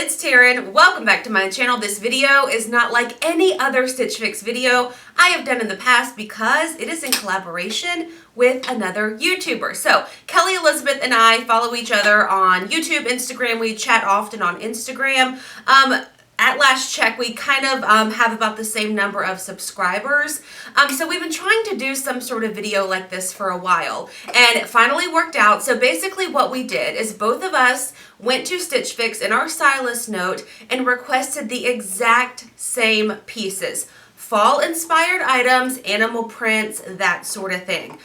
it's Taren. Welcome back to my channel. This video is not like any other Stitch Fix video I have done in the past because it is in collaboration with another YouTuber. So Kelly Elizabeth and I follow each other on YouTube, Instagram. We chat often on Instagram. At last check, we kind of have about the same number of subscribers. So we've been trying to do some sort of video like this for a while, and it finally worked out. So basically what we did is both of us went to Stitch Fix in our stylist note and requested the exact same pieces. Fall-inspired items, animal prints, that sort of thing.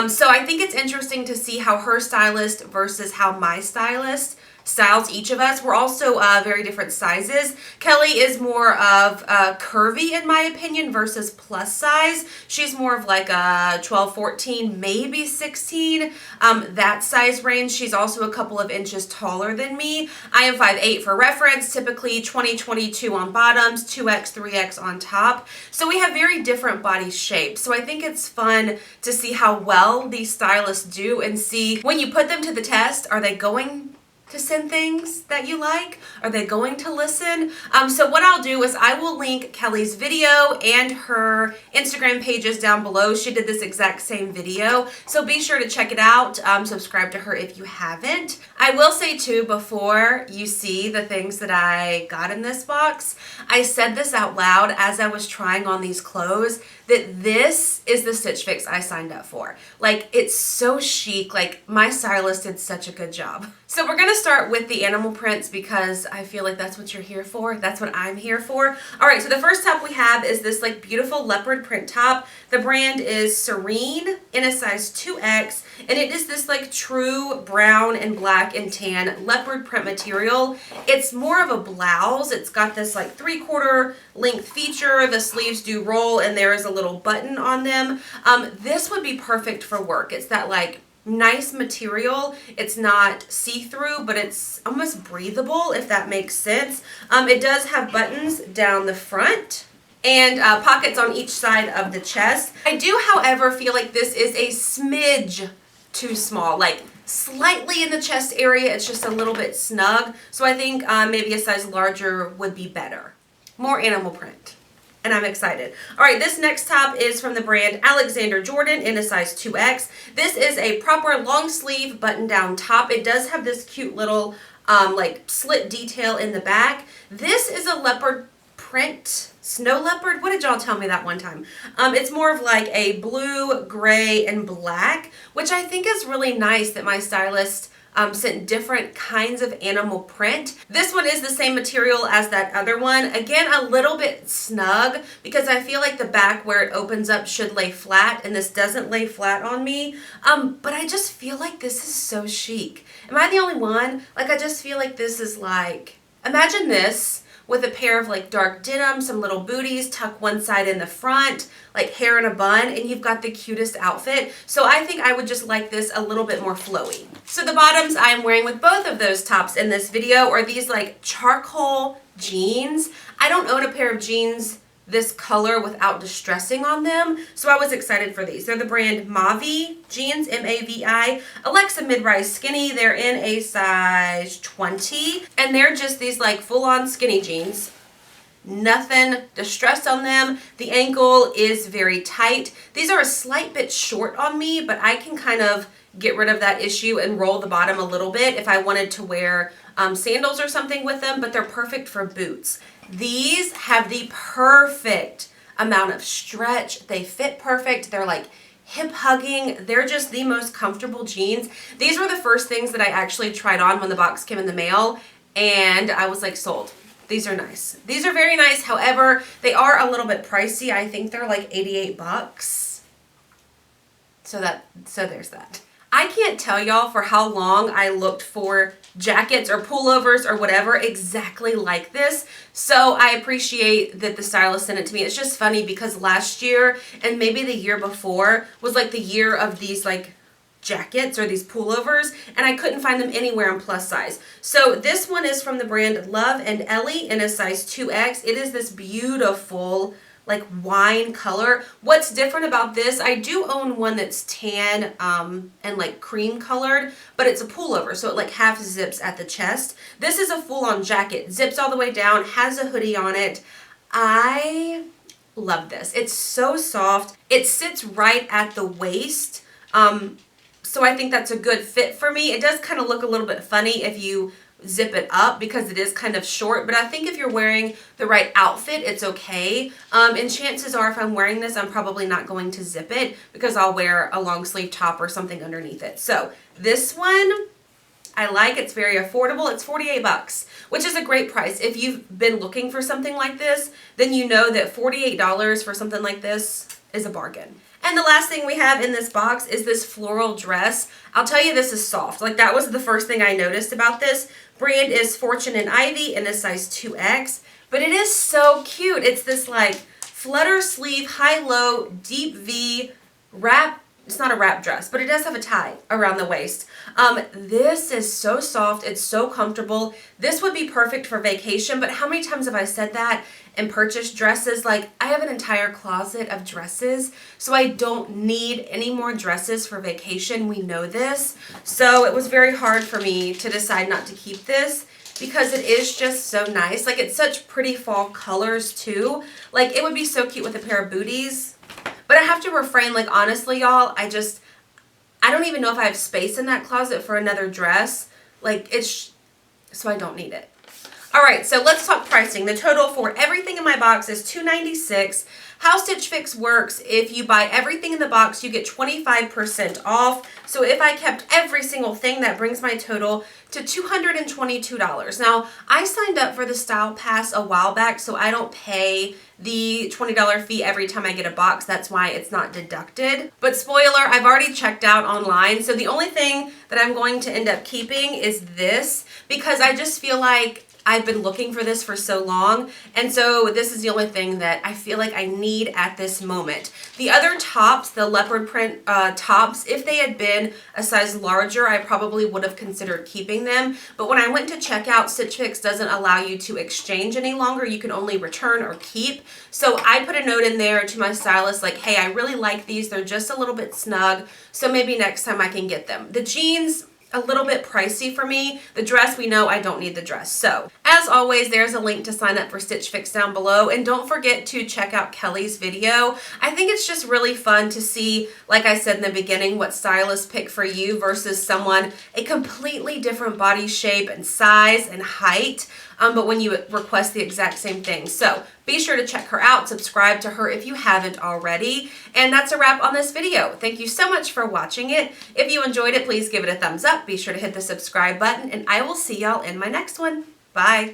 So I think it's interesting to see how her stylist versus how my stylist styles each of us. We're also very different sizes. Kelly is more of curvy in my opinion versus plus size. She's more of like a 12, 14, maybe 16, that size range. She's also a couple of inches taller than me. I am 5'8" for reference, typically 20, 22 on bottoms, 2X, 3X on top. So we have very different body shapes. So I think it's fun to see how well these stylists do and see when you put them to the test, are they going to send things that you like? Are they going to listen? So what I'll do is I will link Kelly's video and her Instagram pages down below. She did this exact same video, so be sure to check it out. Subscribe to her if you haven't. I will say too, before you see the things that I got in this box, I said this out loud as I was trying on these clothes, that this is the Stitch Fix I signed up for. Like, it's so chic. Like, my stylist did such a good job. So we're gonna start with the animal prints because I feel like that's what you're here for. That's what I'm here for. All right, so the first top we have is this like beautiful leopard print top. The brand is Serene in a size 2X, and it is this like true brown and black and tan leopard print material. It's more of a blouse. It's got this like 3/4 length feature. The sleeves do roll and there is a little button on them. This would be perfect for work. It's that like nice material. It's not see-through, but it's almost breathable, if that makes sense. It does have buttons down the front and pockets on each side of the chest. I do, however, feel like this is a smidge too small, like slightly in the chest area. It's just a little bit snug. So I think maybe a size larger would be better. More animal print. And I'm excited. All right, this next top is from the brand Alexander Jordan in a size 2X. This is a proper long sleeve button down top. It does have this cute little like slit detail in the back. This is a leopard print, snow leopard. What did y'all tell me that one time? It's more of like a blue, gray, and black, which I think is really nice that my stylist sent different kinds of animal print. This one is the same material as that other one. Again, a little bit snug because I feel like the back where it opens up should lay flat, and this doesn't lay flat on me. But I just feel like this is so chic. Am I the only one? Like, I just feel like this is like, imagine this with a pair of like dark denim, some little booties, tuck one side in the front, like hair in a bun, and you've got the cutest outfit. So I think I would just like this a little bit more flowy. So the bottoms I'm wearing with both of those tops in this video are these like charcoal jeans. I don't own a pair of jeans this color without distressing on them, so I was excited for these. They're the brand Mavi jeans, M-A-V-I. Alexa mid-rise skinny. They're in a size 20, and they're just these like full-on skinny jeans. Nothing distressed on them. The ankle is very tight. These are a slight bit short on me, but I can kind of get rid of that issue and roll the bottom a little bit if I wanted to wear sandals or something with them, but they're perfect for boots. These have the perfect amount of stretch. They fit perfect. They're like hip hugging. They're just the most comfortable jeans. These were the first things that I actually tried on when the box came in the mail, and I was like sold. These are nice. These are very nice. However, they are a little bit pricey. I think they're like 88 bucks. So there's that. I can't tell y'all for how long I looked for jackets or pullovers or whatever exactly like this. So I appreciate that the stylist sent it to me. It's just funny because last year and maybe the year before was like the year of these like jackets or these pullovers, and I couldn't find them anywhere in plus size. So this one is from the brand Love and Ellie in a size 2X. It is this beautiful like wine color. What's different about this, I do own one that's tan and like cream colored, but it's a pullover, so it like half zips at the chest. This is a full-on jacket, zips all the way down, has a hoodie on it. I love this. It's so soft. It sits right at the waist. So I think that's a good fit for me. It does kind of look a little bit funny if you zip it up because it is kind of short, but I think if you're wearing the right outfit, it's okay. And chances are if I'm wearing this, I'm probably not going to zip it because I'll wear a long sleeve top or something underneath it. So this one, I like. It's very affordable. It's 48 bucks, which is a great price. If you've been looking for something like this, then you know that $48 for something like this is a bargain. And the last thing we have in this box is this floral dress. I'll tell you, this is soft. Like, that was the first thing I noticed about this. Brand is Fortune and Ivy in a size 2X, but it is so cute. It's this like flutter sleeve, high-low, deep V wrap. It's not a wrap dress, but it does have a tie around the waist. This is so soft. It's so comfortable. This would be perfect for vacation, but how many times have I said that and purchased dresses? Like, I have an entire closet of dresses, so I don't need any more dresses for vacation. We know this. So it was very hard for me to decide not to keep this because it is just so nice. Like, it's such pretty fall colors too. Like, it would be so cute with a pair of booties. But I have to refrain, like, honestly, y'all, I don't even know if I have space in that closet for another dress. Like, so I don't need it. All right, so let's talk pricing. The total for everything in my box is $296. How Stitch Fix works, if you buy everything in the box, you get 25% off. So if I kept every single thing, that brings my total to $222. Now, I signed up for the Style Pass a while back, so I don't pay the $20 fee every time I get a box. That's why it's not deducted. But spoiler, I've already checked out online, so the only thing that I'm going to end up keeping is this, because I just feel like I've been looking for this for so long, and so this is the only thing that I feel like I need at this moment. The other tops, the leopard print tops, if they had been a size larger, I probably would have considered keeping them, but when I went to checkout, Stitch Fix doesn't allow you to exchange any longer. You can only return or keep. So I put a note in there to my stylist like, hey, I really like these. They're just a little bit snug, so maybe next time I can get them. The jeans, a little bit pricey for me. The dress, we know I don't need the dress. So, as always, there's a link to sign up for Stitch Fix down below, and don't forget to check out Kelly's video. I think it's just really fun to see, like I said in the beginning, what stylists pick for you versus someone a completely different body shape and size and height, but when you request the exact same thing. So, be sure to check her out, subscribe to her if you haven't already, and that's a wrap on this video. Thank you so much for watching it. If you enjoyed it, please give it a thumbs up. Be sure to hit the subscribe button, and I will see y'all in my next one. Bye.